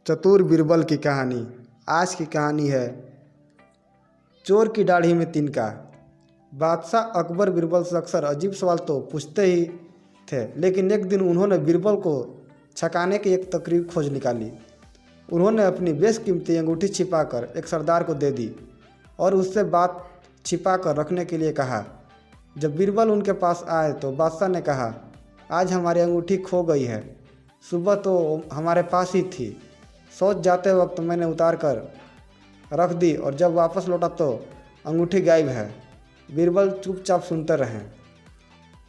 चतुर बीरबल की कहानी। आज की कहानी है चोर की दाढ़ी में तिनका। बादशाह अकबर बीरबल से अक्सर अजीब सवाल तो पूछते ही थे, लेकिन एक दिन उन्होंने बीरबल को छकाने की एक तकरीब खोज निकाली। उन्होंने अपनी बेशकीमती अंगूठी छिपाकर एक सरदार को दे दी और उससे बात छिपा कर रखने के लिए कहा। जब बीरबल उनके पास आए तो बादशाह ने कहा, आज हमारी अंगूठी खो गई है। सुबह तो हमारे पास ही थी, सोच जाते वक्त मैंने उतार कर रख दी और जब वापस लौटा तो अंगूठी गायब है। बीरबल चुपचाप सुनते रहे।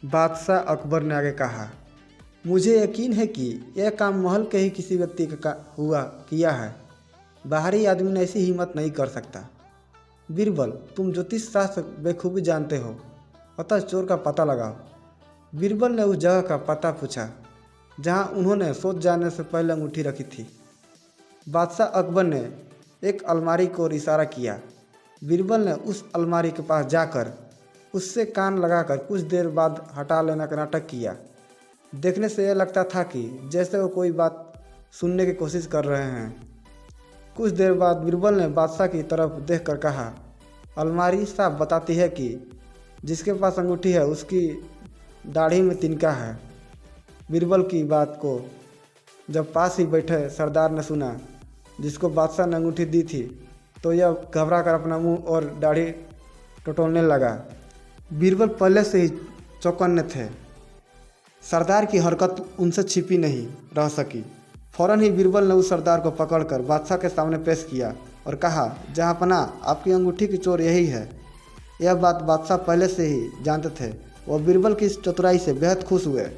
बादशाह अकबर ने आगे कहा, मुझे यकीन है कि यह काम महल के ही किसी व्यक्ति का किया है। बाहरी आदमी ने ऐसी हिम्मत नहीं कर सकता। बीरबल, तुम ज्योतिष शास्त्र बेखूबी जानते हो, अतः चोर का पता लगाओ। बीरबल ने उस जगह का पता पूछा जहां उन्होंने सोच जाने से पहले अंगूठी रखी थी। बादशाह अकबर ने एक अलमारी को इशारा किया। बीरबल ने उस अलमारी के पास जाकर उससे कान लगाकर कुछ देर बाद हटा लेने का नाटक किया। देखने से यह लगता था कि जैसे वो कोई बात सुनने की कोशिश कर रहे हैं। कुछ देर बाद बीरबल ने बादशाह की तरफ देखकर कहा, अलमारी साफ बताती है कि जिसके पास अंगूठी है उसकी दाढ़ी में तिनका है। बीरबल की बात को जब पास ही बैठे सरदार ने सुना, जिसको बादशाह ने अंगूठी दी थी, तो यह घबरा कर अपना मुंह और दाढ़ी टटोलने लगा। बीरबल पहले से ही चौकन्ने थे। सरदार की हरकत उनसे छिपी नहीं रह सकी। फौरन ही बीरबल ने उस सरदार को पकड़कर बादशाह के सामने पेश किया और कहा, जहाँपनाह, आपकी अंगूठी की चोर यही है। यह बात बादशाह पहले से ही जानते थे। वह बीरबल की इस चतुराई से बेहद खुश हुए।